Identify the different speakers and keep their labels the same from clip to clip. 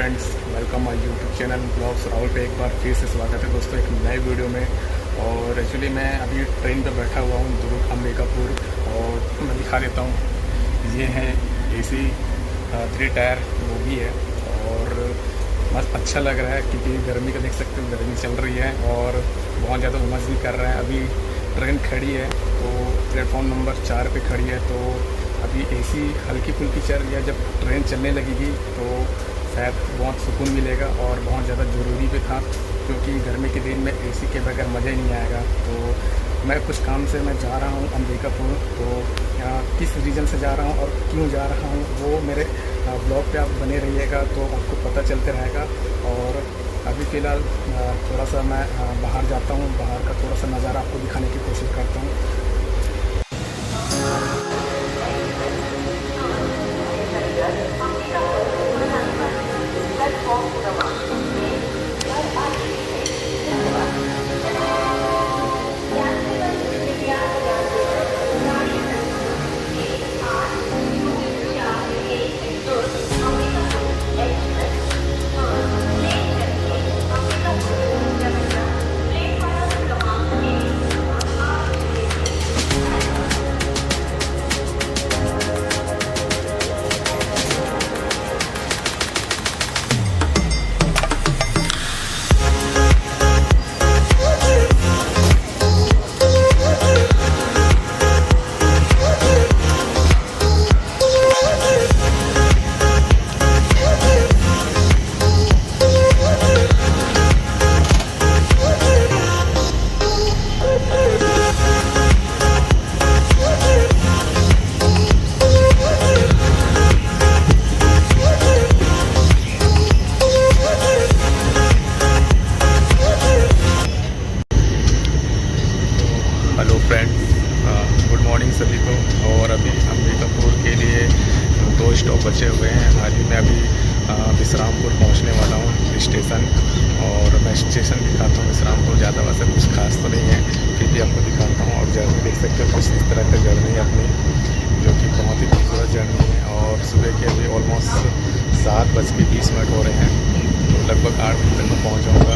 Speaker 1: Friends, welcome my YouTube channel blogs Rahul पे एक बार फिर से स्वागत है दोस्तों एक नए वीडियो में। और एक्चुअली मैं अभी ट्रेन पे बैठा हुआ हूँ दुर्ग अंबिकापुर, और मैं दिखा देता हूँ। ये है AC 3 टायर बोगी है और बस अच्छा लग रहा है क्योंकि गर्मी का देख सकते हो, गर्मी चल रही है और बहुत ज़्यादा उमस भी कर रहा है। अभी ट्रेन खड़ी है तो प्लेटफॉर्म नंबर 4 पे खड़ी है, तो अभी AC हल्की फुल्की चल रही है। जब ट्रेन चलने लगेगी तो शायद बहुत सुकून मिलेगा और बहुत ज़्यादा ज़रूरी भी था, क्योंकि गर्मी के दिन में AC के बगैर मज़ा ही नहीं आएगा। तो मैं कुछ काम से मैं जा रहा हूँ अंबिकापुर, तो यहाँ किस रीज़न से जा रहा हूँ और क्यों जा रहा हूँ वो मेरे ब्लॉग पे आप बने रहिएगा तो आपको पता चलते रहेगा। और अभी फ़िलहाल थोड़ा सा मैं बाहर जाता हूँ, बाहर का थोड़ा सा नज़ारा आपको दिखाने की कोशिश करता हूँ। हेलो फ्रेंड्स, गुड मॉर्निंग सभी को। और अभी अंबिकापुर के लिए 2 स्टॉप बचे हुए हैं। हाल ही में अभी विश्रामपुर पहुंचने वाला हूं स्टेशन, और मैं स्टेशन दिखाता हूं। विश्रामपुर ज़्यादा वैसे कुछ खास तो नहीं है, फिर भी आपको दिखाता हूं। और जर्नी देख सकते हो कुछ इस तरह का जर्नी है अपनी, जो कि बहुत ही खूबसूरत जर्नी है। और सुबह के अभी ऑलमोस्ट 7:20 हो रहे हैं, तो लगभग 8 बजे तक मैं पहुँच जाऊँगा।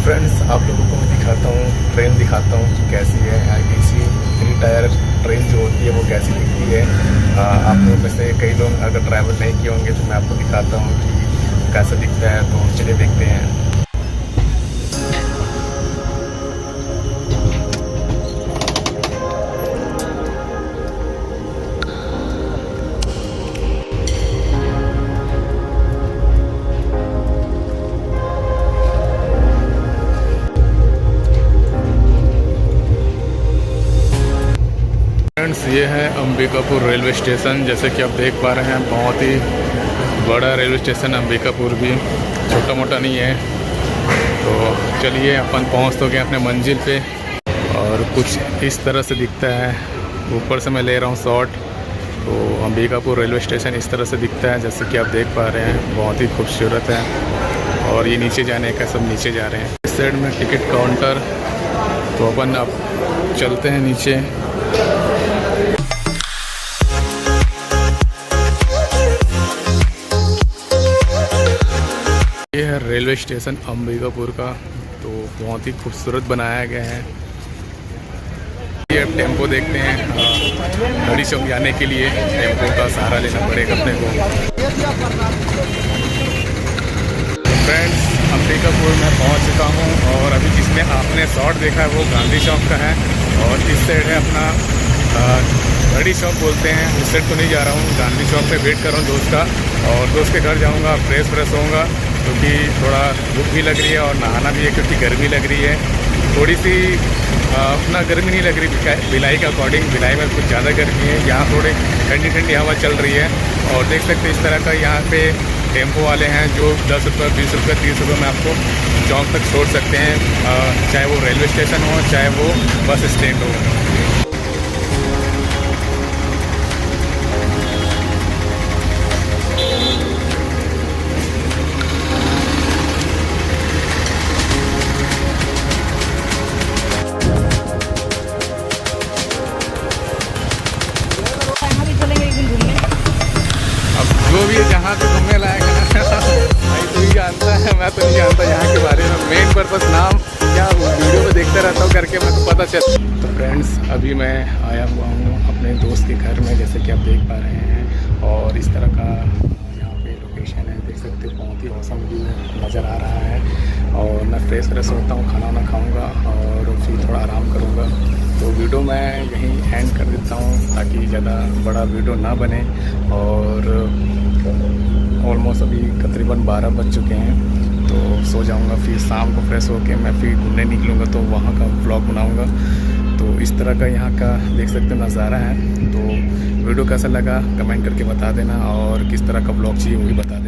Speaker 1: फ्रेंड्स, आप लोगों को मैं दिखाता हूँ, ट्रेन दिखाता हूँ कि कैसी है। AC 3 टायर ट्रेन जो होती है वो कैसी दिखती है। आप लोग में से कई लोग अगर ट्रैवल नहीं किए होंगे तो मैं आपको दिखाता हूँ कि कैसा दिखता है। तो चलिए देखते हैं। फ्रेंड्स, ये है अंबिकापुर रेलवे स्टेशन। जैसे कि आप देख पा रहे हैं, बहुत ही बड़ा रेलवे स्टेशन अंबिकापुर भी, छोटा मोटा नहीं है। तो चलिए, अपन पहुंच तो गए अपने मंजिल पे, और कुछ इस तरह से दिखता है। ऊपर से मैं ले रहा हूं शॉट। तो अंबिकापुर रेलवे स्टेशन इस तरह से दिखता है, जैसे कि आप देख पा रहे हैं, बहुत ही खूबसूरत है। और ये नीचे जाने का, सब नीचे जा रहे हैं। इस साइड में टिकट काउंटर, तो अपन अब चलते हैं नीचे। ये है रेलवे स्टेशन अंबिकापुर का, तो बहुत ही खूबसूरत बनाया गया है। ये अब टेम्पो देखते हैं। घड़ी चौक जाने के लिए टेम्पो का सहारा लेना पड़ेगा अपने को। फ्रेंड्स, अंबिकापुर में पहुंच चुका हूं और अभी जिसमें आपने शॉट देखा है वो गांधी चौक का है और इस साइड है अपना घड़ी चौक बोलते हैं। उस साइड तो नहीं जा रहा हूँ, गांधी चौक पे वेट कर रहा हूँ दोस्त का और दोस्त के घर जाऊँगा, फ्रेश होऊंगा क्योंकि थोड़ा भूख भी लग रही है और नहाना भी है क्योंकि गर्मी लग रही है थोड़ी सी। उतना गर्मी नहीं लग रही भिलाई के अकॉर्डिंग, भिलाई में कुछ ज़्यादा गर्मी है। यहाँ थोड़ी ठंडी ठंडी हवा चल रही है और देख सकते हैं इस तरह का यहाँ पे टेम्पो वाले हैं जो 10 रुपये 20 रुपये 30 रुपये में आपको चौक तक छोड़ सकते हैं, चाहे वो रेलवे स्टेशन हो चाहे वो बस स्टैंड हो। जो भी है जहाँ पे घूमने लायक है भाई तू ही जानता है, मैं तो नहीं जानता यहाँ के बारे में। मेन पर्पस नाम क्या वीडियो में देखते रहता हूँ करके मैं तो पता चल। तो फ्रेंड्स, अभी मैं आया हुआ हूँ अपने दोस्त के घर में, जैसे कि आप देख पा रहे हैं और इस तरह का यहाँ पे लोकेशन है, देख सकते हो। बहुत ही औसम व्यू नज़र आ रहा है और मैं फ्रेश होता हूँ, खाना वाना खाऊँगा और फिर थोड़ा आराम करूँगा। तो वीडियो मैं यहीं एंड कर देता हूँ ताकि ज़्यादा बड़ा वीडियो ना बने। और ऑलमोस्ट अभी तकरीबन 12 बज चुके हैं तो सो जाऊँगा, फिर शाम को फ्रेश होकर मैं फिर घूमने निकलूँगा तो वहाँ का व्लॉग बनाऊँगा। तो इस तरह का यहाँ का देख सकते नज़ारा है। तो वीडियो कैसा लगा कमेंट करके बता देना और किस तरह का व्लॉग चाहिए वो भी बता देना।